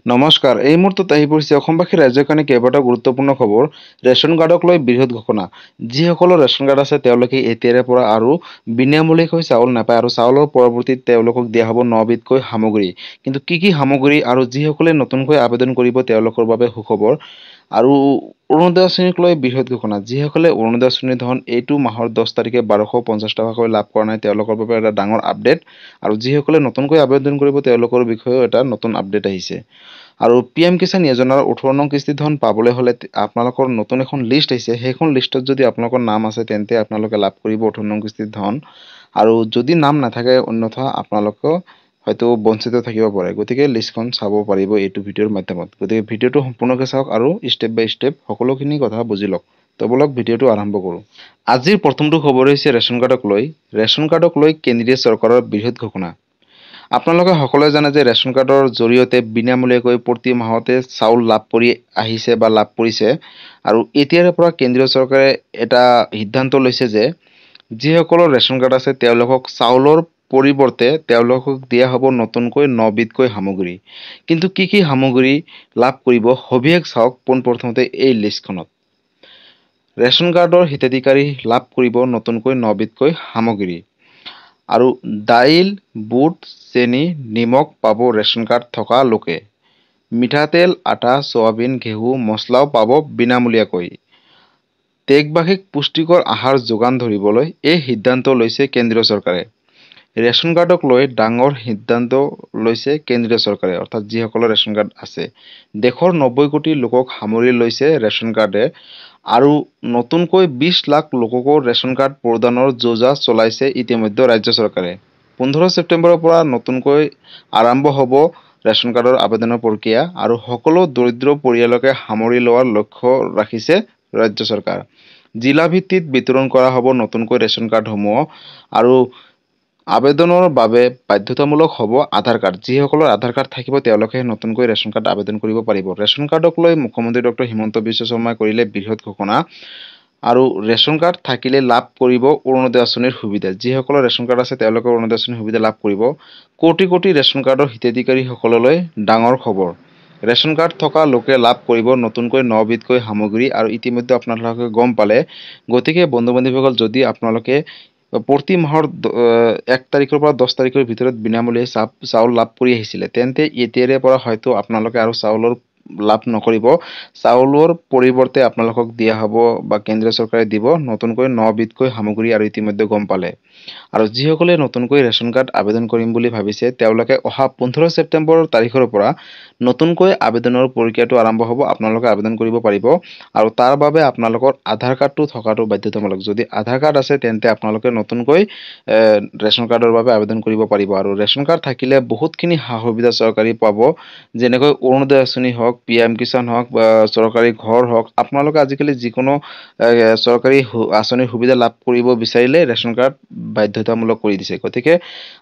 নমস্কাৰ। এই মুহূৰ্তত আহি পৰিছে অসমবাসী ৰাজ্যৰ কাৰণে কেইবাটাও গুৰুত্বপূৰ্ণ খবৰ। ৰেচন কাৰ্ডক লৈ বৃহৎ ঘোষণা। যিসকলৰ ৰেচন কাৰ্ড আছে তেওঁলোকে এতিয়াৰে পৰা আৰু বিনামূলীয়াকৈ চাউল নাপায় আৰু চাউলৰ পৰিৱৰ্তে তেওঁলোকক দিয়া হ'ব 9 বিধকৈ সামগ্ৰী। কিন্তু কি সামগ্ৰী আৰু যিসকলে নতুনকৈ আবেদন কৰিব তেওঁলোকৰ বাবে সুখবৰ। আৰু অৰুণোদয় আঁচনিক লৈ বৃহৎ ঘোষণা। যিসকলে অৰুণোদয় আঁচনিৰ ধন এইটো মাহৰ 10 তাৰিখে 1250 টকাকৈ লাভ কৰা নাই তেওঁলোকৰ বাবে এটা ডাঙৰ আপডেট। আৰু যিসকলে নতুনকৈ আবেদন কৰিব তেওঁলোকৰ বিষয়েও এটা নতুন আপডেট আহিছে। আৰু PM কিষাণ যোজনাৰ 18 নং কিস্তি ধন পাবলৈ হ'লে আপোনালোকৰ নতুন এখন লিষ্ট আহিছে। সেইখন লিষ্টত যদি আপোনালোকৰ নাম আছে তেন্তে আপোনালোকে লাভ কৰিব 18 নং কিস্তিৰ ধন। আৰু যদি নাম নাথাকে অন্যথা আপোনালোকে হয়তো বঞ্চিত থাকিব পাৰে। গতিকে লিষ্টখন চাব পাৰিব এইটো ভিডিঅ'ৰ মাধ্যমত। গতিকে ভিডিঅ'টো সম্পূৰ্ণকৈ চাওক আৰু ষ্টেপ বাই ষ্টেপ সকলোখিনি কথা বুজি লওক। তো বলক ভিডিঅ'টো আৰম্ভ কৰোঁ। আজিৰ প্ৰথমটো খবৰ হৈছে ৰেচন কাৰ্ডক লৈ। ৰেচন কাৰ্ডক লৈ কেন্দ্ৰীয় চৰকাৰৰ বৃহৎ ঘোষণা। আপোনালোকে সকলোৱে জানে যে ৰেচন কাৰ্ডৰ জৰিয়তে বিনামূলীয়াকৈ প্ৰতি মাহতে চাউল লাভ কৰি আহিছে বা লাভ কৰিছে। আৰু এতিয়াৰে পৰা কেন্দ্ৰীয় চৰকাৰে এটা সিদ্ধান্ত লৈছে যে যিসকলৰ ৰেচন কাৰ্ড আছে তেওঁলোকক চাউলৰ পৰিৱৰ্তে তেওঁলোকক দিয়া হ'ব নতুনকৈ 9 বিধকৈ সামগ্ৰী। কিন্তু কি সামগ্ৰী লাভ কৰিব সবিশেষ চাওক পোনপ্ৰথমতে এই লিষ্টখনত। ৰেচন কাৰ্ডৰ হিতাধিকাৰী লাভ কৰিব নতুনকৈ 9 বিধকৈ সামগ্ৰী। আৰু দাইল, বুট, চেনি, নিমখ পাব ৰেচন কাৰ্ড থকা লোকে। মিঠাতেল, আটা, চয়াবিন, ঘেঁহু, মছলাও পাব বিনামূলীয়াকৈ। দেশবাসীক পুষ্টিকৰ আহাৰ যোগান ধৰিবলৈ এই সিদ্ধান্ত লৈছে কেন্দ্ৰীয় চৰকাৰে। ৰেচন কাৰ্ডক লৈ ডাঙৰ সিদ্ধান্ত লৈছে কেন্দ্ৰীয় চৰকাৰে, অৰ্থাৎ যিসকলৰ ৰেচন কাৰ্ড আছে। দেশৰ 90 কোটি লোকক সামৰি লৈছে ৰেচন কাৰ্ডে। আৰু নতুনকৈ 20 লাখ লোককো ৰেচন কাৰ্ড প্ৰদানৰ যোজা চলাইছে ইতিমধ্যে ৰাজ্য চৰকাৰে। 15 ছেপ্টেম্বৰৰ পৰা নতুনকৈ আৰম্ভ হ'ব ৰেচন কাৰ্ডৰ আবেদনৰ প্ৰক্ৰিয়া। আৰু সকলো দৰিদ্ৰ পৰিয়ালকে সামৰি লোৱাৰ লক্ষ্য ৰাখিছে ৰাজ্য চৰকাৰ। জিলা ভিত্তিত বিতৰণ কৰা হ'ব নতুনকৈ ৰেচন কাৰ্ডসমূহ। আৰু আবেদনৰ বাবে বাধ্যতামূলক হ'ব আধাৰ কাৰ্ড। যিসকলৰ আধাৰ কাৰ্ড থাকিব তেওঁলোকে নতুনকৈ ৰেচন কাৰ্ড আবেদন কৰিব পাৰিব। ৰেচন কাৰ্ডক লৈ মুখ্যমন্ত্ৰী ডক্টৰ হিমন্ত বিশ্ব শৰ্মাই কৰিলে বৃহৎ ঘোষণা। আৰু ৰেচন কাৰ্ড থাকিলে লাভ কৰিব অৰুণোদয় আঁচনিৰ সুবিধা। যিসকলৰ ৰেচন কাৰ্ড আছে তেওঁলোকে অৰুণোদয় আঁচনিৰ সুবিধা লাভ কৰিব। কোটি কোটি ৰেচন কাৰ্ডৰ হিতাধিকাৰীসকললৈ ডাঙৰ খবৰ। ৰেচন কাৰ্ড থকা লোকে লাভ কৰিব নতুনকৈ 9 বিধকৈ সামগ্ৰী। আৰু ইতিমধ্যে আপোনালোকে গম পালে। গতিকে বন্ধু বান্ধৱীসকল, যদি আপোনালোকে প্ৰতি মাহৰ 1 তাৰিখৰ পৰা 10 তাৰিখৰ ভিতৰত বিনামূলীয়া চাউল লাভ কৰি আহিছিলে তেন্তে এতিয়াৰে পৰা হয়তো আপোনালোকে আৰু চাউলৰ লাভ নকৰিব। চাউলৰ পৰিৱৰ্তে আপোনালোকক দিয়া হ'ব বা কেন্দ্ৰীয় চৰকাৰে দিব নতুনকৈ 9 বিধকৈ সামগ্ৰী। আৰু ইতিমধ্যে গম পালে। আৰু যিসকলে নতুনকৈ ৰেচন কাৰ্ড আবেদন কৰিম বুলি ভাবিছে তেওঁলোকে অহা 15 ছেপ্টেম্বৰ তাৰিখৰ পৰা নতুনকৈ আবেদনৰ প্ৰক্ৰিয়াটো আৰম্ভ হ'ব। আপোনালোকে আবেদন কৰিব পাৰিব। আৰু তাৰ বাবে আপোনালোকৰ আধাৰ কাৰ্ডটো থকাটো বাধ্যতামূলক। যদি আধাৰ কাৰ্ড আছে তেন্তে আপোনালোকে নতুনকৈ ৰেচন কাৰ্ডৰ বাবে আবেদন কৰিব পাৰিব। আৰু ৰেচন কাৰ্ড থাকিলে বহুতখিনি সা সুবিধা চৰকাৰী পাব। যেনেকৈ অৰুণোদয় আঁচনি হওক, PM কিষাণ হওক বা চৰকাৰী ঘৰ হওক। আপোনালোকে আজিকালি যিকোনো চৰকাৰী আঁচনিৰ সুবিধা লাভ কৰিব বিচাৰিলে ৰেচন কাৰ্ড বাধ্যতামূলক কৰি দিছে। গতিকে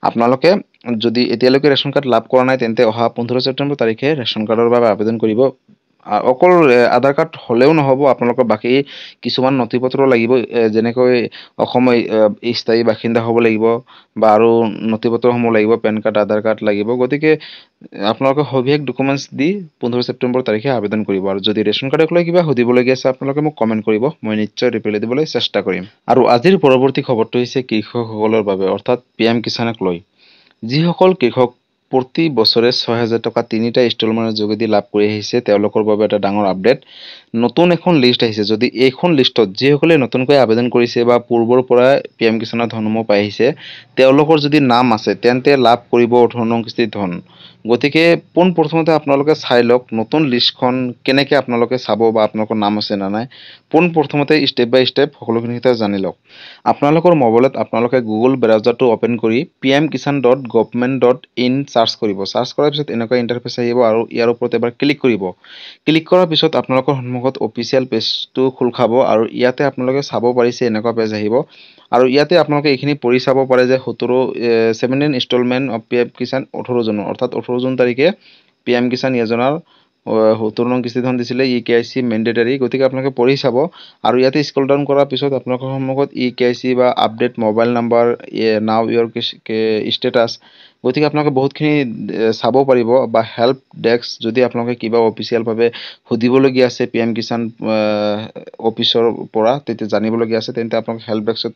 আপোনালোকে যদি এতিয়ালৈকে ৰেচন কাৰ্ড লাভ কৰা নাই তেন্তে অহা 15 ছেপ্টেম্বৰ তাৰিখে ৰেচন কাৰ্ডৰ বাবে আবেদন কৰিব। অকল আধাৰ কাৰ্ড হ'লেও নহ'ব, আপোনালোকৰ বাকী কিছুমান নথি পত্ৰ লাগিব। যেনেকৈ অসমৰ স্থায়ী বাসিন্দা হ'ব লাগিব বা আৰু নথি পত্ৰসমূহ লাগিব, পেন কাৰ্ড, আধাৰ কাৰ্ড লাগিব। গতিকে আপোনালোকে সবিশেষ ডকুমেণ্টছ দি 15 ছেপ্টেম্বৰ তাৰিখে আবেদন কৰিব। আৰু যদি ৰেচন কাৰ্ডক লৈ কিবা সুধিবলগীয়া আছে আপোনালোকে মোক কমেণ্ট কৰিব, মই নিশ্চয় ৰিপ্লাই দিবলৈ চেষ্টা কৰিম। আৰু আজিৰ পৰৱৰ্তী খবৰটো হৈছে কৃষকসকলৰ বাবে, অৰ্থাৎ PM কিষাণক লৈ। যিসকল কৃষক প্ৰতি বছৰে 6,000 টকা 3টা ইনষ্টলমেণ্টৰ যোগেদি লাভ কৰি আহিছে তেওঁলোকৰ বাবে এটা ডাঙৰ আপডেট। নতুন এখন লিষ্ট আহিছে। যদি এইখন লিষ্টত যিসকলে নতুনকৈ আবেদন কৰিছে বা পূৰ্বৰ পৰা PM কিষাণৰ ধনসমূহ পাই আহিছে তেওঁলোকৰ যদি নাম আছে তেন্তে লাভ কৰিব 18 নং কিস্তিৰ ধন। গতিকে পোনপ্ৰথমতে আপোনালোকে চাই লওক নতুন লিষ্টখন কেনেকৈ আপোনালোকে চাব বা আপোনালোকৰ নাম আছে নে নাই। পোনপ্ৰথমতে ষ্টেপ বাই ষ্টেপ সকলোখিনি কথা জানি লওক। আপোনালোকৰ মোবাইলত আপোনালোকে গুগল ব্ৰাউজাৰটো অ'পেন কৰি pmkishan.government.in চাৰ্চ কৰিব। চাৰ্চ কৰাৰ পিছত এনেকুৱা ইণ্টাৰফেচ আহিব আৰু ইয়াৰ ওপৰত এবাৰ ক্লিক কৰিব। ক্লিক কৰাৰ পিছত আপোনালোকৰ সন্মুখত অফিচিয়েল পেজটো খোল খাব। আৰু ইয়াতে আপোনালোকে চাব পাৰিছে এনেকুৱা পেজ আহিব। আৰু ইয়াতে আপোনালোকে এইখিনি পঢ়ি চাব পাৰে যে 17 ইনষ্টলমেণ্ট অফ PM কিষাণ 18 জুনৰ, অৰ্থাৎ 18 জুন তাৰিখে PM কিষাণ যোজনাৰ 17 নং কিস্তি ধন দিছিলে। EKYC mandatory. গতিকে আপোনালোকে পঢ়ি চাব। আৰু ইয়াতে স্ক্ৰল ডাউন কৰাৰ পিছত আপোনালোকৰ সন্মুখত EKYC বা আপডেট মোবাইল নাম্বাৰ, নাও ইয়ৰ ষ্টেটাছ, গতিকে আপোনালোকে বহুতখিনি চাব পাৰিব বা হেল্প ডেস্ক যদি আপোনালোকে কিবা অফিচিয়েলভাৱে সুধিবলগীয়া আছে PM কিষাণ অফিচৰ পৰা তেতিয়া জানিবলগীয়া আছে তেন্তে আপোনালোকে হেল্প ডেস্কত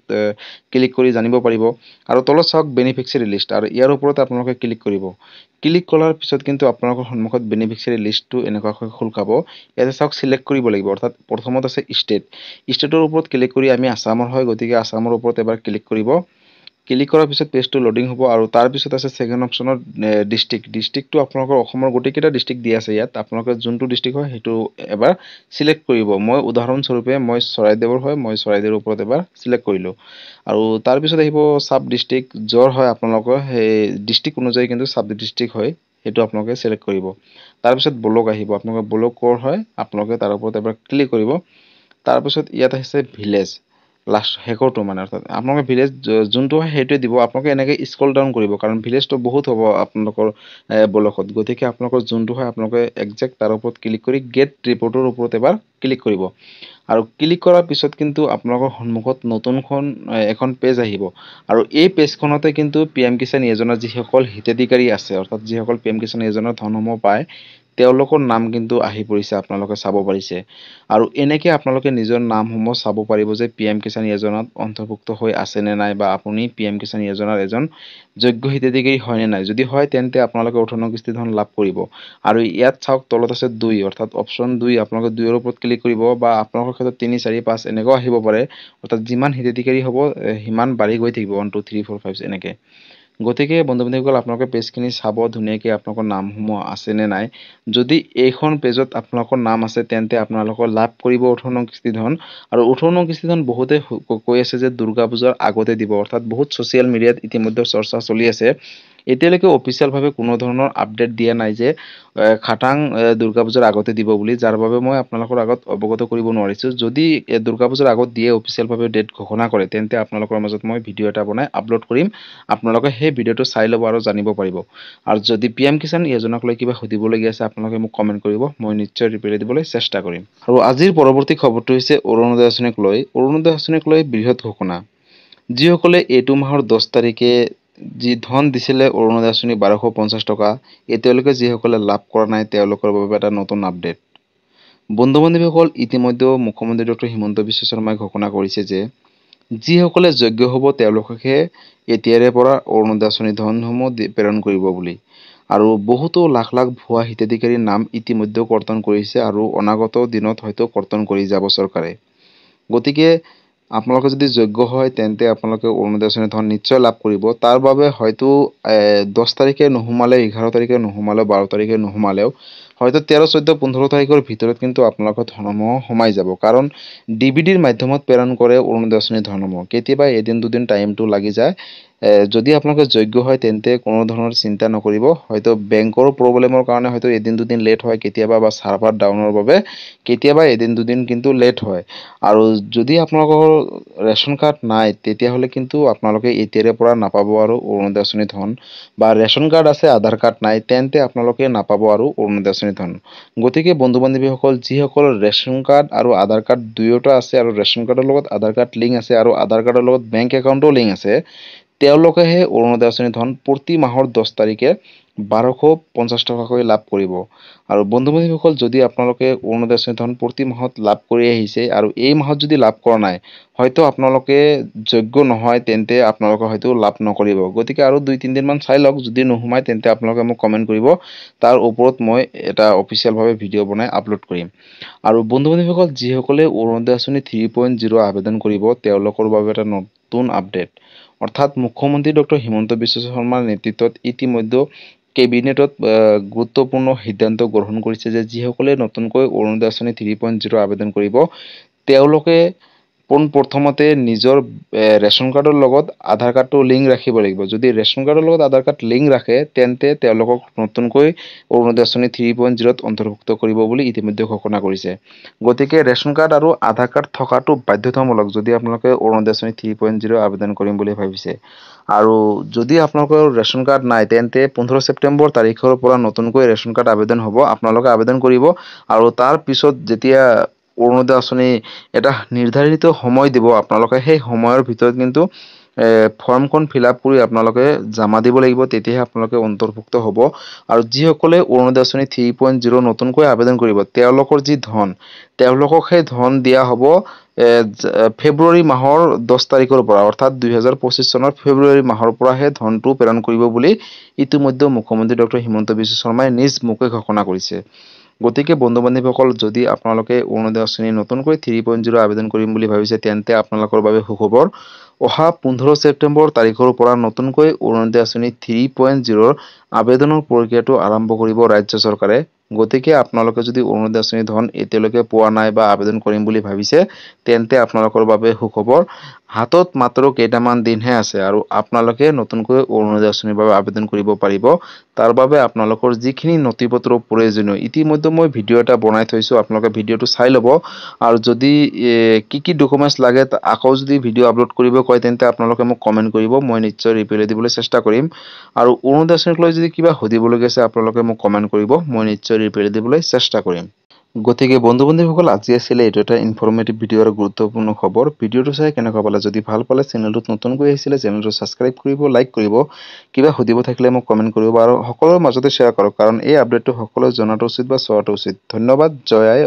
ক্লিক কৰি জানিব পাৰিব। আৰু তলত চাওক বেনিফিচিয়াৰী লিষ্ট আৰু ইয়াৰ ওপৰত আপোনালোকে ক্লিক কৰিব। ক্লিক কৰাৰ পিছত কিন্তু আপোনালোকৰ সন্মুখত বেনিফিচিয়াৰী লিষ্টটো এনেকুৱাকৈ খোল খাব। ইয়াতে চাওক চিলেক্ট কৰিব লাগিব, অৰ্থাৎ প্ৰথমত আছে ষ্টেট। ষ্টেটৰ ওপৰত ক্লিক কৰি আমি আছামৰ হয়, গতিকে আছামৰ ওপৰত এবাৰ ক্লিক কৰিব। ক্লিক কৰাৰ পিছত পেজটো লোডিং হ'ব আৰু তাৰপিছত আছে ছেকেণ্ড অপশ্যনত ডিষ্ট্ৰিক্ট। ডিষ্ট্ৰিক্টটো আপোনালোকৰ অসমৰ গোটেইকেইটা ডিষ্ট্ৰিক্ট দি আছে ইয়াত। আপোনালোকে যোনটো ডিষ্ট্ৰিক্ট হয় সেইটো এবাৰ চিলেক্ট কৰিব। মই উদাহৰণস্বৰূপে মই চৰাইদেউৰ হয়, মই চৰাইদেউৰ ওপৰত এবাৰ চিলেক্ট কৰিলোঁ। আৰু তাৰপিছত আহিব চাব ডিষ্ট্ৰিক্ট, য'ৰ হয় আপোনালোকৰ সেই ডিষ্ট্ৰিক্ট অনুযায়ী কিন্তু চাব ডিষ্ট্ৰিক্ট হয়, সেইটো আপোনালোকে চিলেক্ট কৰিব। তাৰপিছত ব্লক আহিব, আপোনালোকৰ ব্লক ক'ৰ হয় আপোনালোকে তাৰ ওপৰত এবাৰ ক্লিক কৰিব। তাৰপিছত ইয়াত আহিছে ভিলেজ, লাষ্ট শেষৰটো মানে, অৰ্থাৎ আপোনালোকে ভিলেজ যোনটো হয় সেইটোৱে দিব। আপোনালোকে এনেকৈ স্ক্ৰল ডাউন কৰিব কাৰণ ভিলেজটো বহুত হ'ব আপোনালোকৰ ব্লকত, গতিকে আপোনালোকৰ যোনটো হয় আপোনালোকে একজেক্ট তাৰ ওপৰত ক্লিক কৰি গেট ৰিপৰ্টৰ ওপৰত এবাৰ ক্লিক কৰিব। আৰু ক্লিক কৰাৰ পিছত কিন্তু আপোনালোকৰ সন্মুখত নতুনখন এখন পেজ আহিব। আৰু এই পেজখনতে কিন্তু PM কিষাণ যোজনাৰ যিসকল হিতাধিকাৰী আছে, অৰ্থাৎ যিসকল PM কিষাণ যোজনাৰ ধনসমূহ পায় তেওঁলোকৰ নাম কিন্তু আহি পৰিছে, আপোনালোকে চাব পাৰিছে। আৰু এনেকৈ আপোনালোকে নিজৰ নামসমূহ চাব পাৰিব যে PM কিষাণ যোজনাত অন্তৰ্ভুক্ত হৈ আছে নে নাই, বা আপুনি PM কিষাণ যোজনাৰ এজন যোগ্য হিতাধিকাৰী হয় নে নাই। যদি হয় তেন্তে আপোনালোকে 18 কিস্তি ধন লাভ কৰিব। আৰু ইয়াত চাওক তলত আছে 2, অৰ্থাৎ অপশ্যন 2, আপোনালোকে 2ৰ ওপৰত ক্লিক কৰিব, বা আপোনালোকৰ ক্ষেত্ৰত 3, 4, 5 এনেকুৱাও আহিব পাৰে। অৰ্থাৎ যিমান হিতাধিকাৰী হ'ব সিমান বাঢ়ি গৈ থাকিব, 1 2 3 4 5 এনেকৈ। গতিকে বন্ধু বান্ধৱীসকল আপোনালোকে পেজখিনি চাব ধুনীয়াকৈ আপোনালোকৰ নামসমূহ আছে নে নাই। যদি এইখন পেজত আপোনালোকৰ নাম আছে তেন্তে আপোনালোকৰ লাভ কৰিব 18 কিস্তি ধন। আৰু 18 কিস্তি ধন বহুতে কৈ আছে যে দুৰ্গা পূজাৰ আগতে দিব, অৰ্থাৎ বহুত ছ'চিয়েল মিডিয়াত ইতিমধ্যে চৰ্চা চলি আছে। এতিয়ালৈকে অফিচিয়েলভাৱে কোনো ধৰণৰ আপডেট দিয়া নাই যে খাটাং দুৰ্গা পূজাৰ আগতে দিব বুলি, যাৰ বাবে মই আপোনালোকৰ আগত অৱগত কৰিব নোৱাৰিছোঁ। যদি দুৰ্গা পূজাৰ আগত দিয়ে অফিচিয়েলভাৱে ডেট ঘোষণা কৰে তেন্তে আপোনালোকৰ মাজত মই ভিডিঅ' এটা বনাই আপলোড কৰিম। আপোনালোকে সেই ভিডিঅ'টো চাই ল'ব আৰু জানিব পাৰিব। আৰু যদি PM কিষাণ যোজনাক লৈ কিবা সুধিবলগীয়া আছে আপোনালোকে মোক কমেণ্ট কৰিব, মই নিশ্চয় ৰিপ্লাই দিবলৈ চেষ্টা কৰিম। আৰু আজিৰ পৰৱৰ্তী খবৰটো হৈছে অৰুণোদয় আঁচনিক লৈ। অৰুণোদয় আঁচনিক লৈ বৃহৎ ঘোষণা। যিসকলে এইটো মাহৰ 10 তাৰিখে যি ধন দিছিলে অৰুণোদয় আঁচনি 1250 টকা, এতিয়ালৈকে যিসকলে লাভ কৰা নাই তেওঁলোকৰ বাবে এটা নতুন আপডেট। বন্ধু বান্ধৱীসকল, ইতিমধ্যে মুখ্যমন্ত্ৰী ডক্টৰ হিমন্ত বিশ্ব শৰ্মাই ঘোষণা কৰিছে যে যিসকলে যোগ্য হ'ব তেওঁলোককহে এতিয়াৰে পৰা অৰুণোদয় আঁচনি ধনসমূহ প্ৰেৰণ কৰিব বুলি। আৰু বহুতো লাখ লাখ ভুৱা হিতাধিকাৰীৰ নাম ইতিমধ্যে কৰ্তন কৰিছে আৰু অনাগত দিনত হয়তো কৰ্তন কৰি যাব চৰকাৰে। গতিকে আপোনালোকে যদি যোগ্য হয় তেন্তে আপোনালোকে অৰুণোদয় আঁচনি ধন নিশ্চয় লাভ কৰিব। তাৰ বাবে হয়তো 10 তাৰিখে নোসোমালে, 11 তাৰিখে নোসোমালেও, 12 তাৰিখে নোসোমালেও হয়তো 13, 14, 15 তাৰিখৰ ভিতৰত কিন্তু আপোনালোকৰ ধনসমূহ সোমাই যাব। কাৰণ DBDৰ মাধ্যমত প্ৰেৰণ কৰে অৰুণোদয় আঁচনি ধনসমূহ। কেতিয়াবা এদিন দুদিন টাইমটো লাগি যায়। যদি আপোনালোকে যোগ্য হয় তেন্তে কোনো ধৰণৰ চিন্তা নকৰিব। হয়তো বেংকৰ প্ৰব্লেমৰ কাৰণে হয়তো এদিন দুদিন লেট হয় কেতিয়াবা, বা চাৰ্ভাৰ ডাউনৰ বাবে কেতিয়াবা এদিন দুদিন কিন্তু লেট হয়। আৰু যদি আপোনালোকৰ ৰেচন কাৰ্ড নাই তেতিয়াহ'লে কিন্তু আপোনালোকে এতিয়াৰে পৰা নাপাব আৰু অৰুণোদয় আঁচনি ধন, বা ৰেচন কাৰ্ড আছে আধাৰ কাৰ্ড নাই তেন্তে আপোনালোকে নাপাব আৰু অৰুণোদয় আঁচনি ধন। গতিকে বন্ধু বান্ধৱীসকল, যিসকল ৰেচন কাৰ্ড আৰু আধাৰ কাৰ্ড দুয়োটা আছে, আৰু ৰেচন কাৰ্ডৰ লগত আধাৰ কাৰ্ড লিংক আছে, আৰু আধাৰ কাৰ্ডৰ লগত বেংক একাউণ্টো লিংক আছে, তেওঁলোকেহে অৰুণোদয় আঁচনি ধন প্ৰতি মাহৰ 10 তাৰিখে 1250 টকাকৈ লাভ কৰিব। আৰু বন্ধু বান্ধৱীসকল, যদি আপোনালোকে অৰুণোদয় আঁচনি ধন প্ৰতি মাহত লাভ কৰি আহিছে আৰু এই মাহত যদি লাভ কৰা নাই, হয়তো আপোনালোকে যোগ্য নহয়, তেন্তে আপোনালোকে হয়তো লাভ নকৰিব। গতিকে আৰু 2-3 দিনমান চাই লওক, যদি নোসোমায় তেন্তে আপোনালোকে মোক কমেণ্ট কৰিব, তাৰ ওপৰত মই এটা অফিচিয়েলভাৱে ভিডিঅ' বনাই আপলোড কৰিম। আৰু বন্ধু বান্ধৱীসকল, যিসকলে অৰুণোদয় আঁচনি 3.0 আবেদন কৰিব তেওঁলোকৰ বাবে এটা নতুন আপডেট। অৰ্থাৎ মুখ্যমন্ত্ৰী ডক্টৰ হিমন্ত বিশ্ব শৰ্মাৰ নেতৃত্বত ইতিমধ্যে কেবিনেটত গুৰুত্বপূৰ্ণ সিদ্ধান্ত গ্ৰহণ কৰিছে যে যিসকলে নতুনকৈ অৰুণোদয় আঁচনি 3.0 আবেদন কৰিব তেওঁলোকে পোনপ্ৰথমতে নিজৰ ৰেচন কাৰ্ডৰ লগত আধাৰ কাৰ্ডটো লিংক ৰাখিব লাগিব। যদি ৰেচন কাৰ্ডৰ লগত আধাৰ কাৰ্ড লিংক ৰাখে তেন্তে তেওঁলোকক নতুনকৈ অৰুণোদয় আঁচনি 3.0ত অন্তৰ্ভুক্ত কৰিব বুলি ইতিমধ্যে ঘোষণা কৰিছে। গতিকে ৰেচন কাৰ্ড আৰু আধাৰ কাৰ্ড থকাটো বাধ্যতামূলক যদি আপোনালোকে অৰুণোদয় আঁচনি 3.0 আবেদন কৰিম বুলি ভাবিছে। আৰু যদি আপোনালোকৰ ৰেচন কাৰ্ড নাই তেন্তে 15 ছেপ্টেম্বৰ তাৰিখৰ পৰা নতুনকৈ ৰেচন কাৰ্ড আবেদন হ'ব। আপোনালোকে আবেদন কৰিব আৰু তাৰ পিছত যেতিয়া অৰুণোদয় আঁচনি এটা নিৰ্ধাৰিত সময় দিব, আপোনালোকে সেই সময়ৰ ভিতৰত কিন্তু ফৰ্মখন ফিল আপ কৰি আপোনালোকে জমা দিব লাগিব, তেতিয়াহে আপোনালোকে অন্তৰ্ভুক্ত হ'ব। আৰু যিসকলে অৰুণোদয় আঁচনি 3.0 নতুনকৈ আবেদন কৰিব, তেওঁলোকৰ যি ধন, তেওঁলোকক সেই ধন দিয়া হ'ব ফেব্ৰুৱাৰী মাহৰ 10 তাৰিখৰ পৰা, অৰ্থাৎ 2025 চনৰ ফেব্ৰুৱাৰী মাহৰ পৰাহে ধনটো প্ৰেৰণ কৰিব বুলি ইতিমধ্যে মুখ্যমন্ত্ৰী ডক্টৰ হিমন্ত বিশ্ব শৰ্মাই নিজ মুখে ঘোষণা কৰিছে। গতিকে বন্ধু বান্ধৱীসকল, যদি আপোনালোকে অৰুণোদয় আঁচনি নতুনকৈ 3.0 আবেদন কৰিম বুলি ভাবিছে, তেন্তে আপোনালোকৰ বাবে সুখবৰ। অহা 15 ছেপ্টেম্বৰ তাৰিখৰ পৰা নতুনকৈ অৰুণোদয় আঁচনি 3.0 আবেদনৰ প্ৰক্ৰিয়াটো আৰম্ভ কৰিব ৰাজ্য চৰকাৰে। গতিকে আপোনালোকে যদি অৰুণোদয় আঁচনিৰ ধন এতিয়ালৈকে পোৱা নাই বা আবেদন কৰিম বুলি ভাবিছে, তেন্তে আপোনালোকৰ বাবে সুখবৰ। হাতত মাত্ৰ কেইটামান দিনহে আছে আৰু আপোনালোকে নতুনকৈ অৰুণোদয় আঁচনিৰ বাবে আবেদন কৰিব পাৰিব। তাৰ বাবে আপোনালোকৰ যিখিনি নথিপত্ৰ প্ৰয়োজনীয়, ইতিমধ্যে মই ভিডিঅ' এটা বনাই থৈছোঁ, আপোনালোকে ভিডিঅ'টো চাই ল'ব। আৰু যদি কি ডকুমেণ্টছ লাগে আকৌ যদি ভিডিঅ' আপলোড কৰিব কয়, তেন্তে আপোনালোকে মোক কমেণ্ট কৰিব, মই নিশ্চয় ৰিপ্লাই দিবলৈ চেষ্টা কৰিম। আৰু অৰুণোদয় আঁচনিক লৈ যদি কিবা সুধিবলগীয়া আছে, আপোনালোকে মোক কমেণ্ট কৰিব, মই নিশ্চয় ৰিপ্লাই দিবলৈ চেষ্টা কৰিম। গতিকে বন্ধু বান্ধৱীসকল, আজি আছিলে এইটো এটা ইনফৰ্মেটিভ ভিডিঅ' আৰু গুৰুত্বপূৰ্ণ খবৰ। ভিডিঅ'টো চাই কেনেকুৱা পালে? যদি ভাল পালে, চেনেলটোত নতুনকৈ আহিছিলে, চেনেলটো ছাবস্ক্ৰাইব কৰিব, লাইক কৰিব। কিবা সুধিব থাকিলে মোক কমেণ্ট কৰিব আৰু সকলোৰে মাজতে শ্বেয়াৰ কৰক, কাৰণ এই আপডেটটো সকলোৱে জনাটো উচিত বা চোৱাটো উচিত। ধন্যবাদ। জয় আই।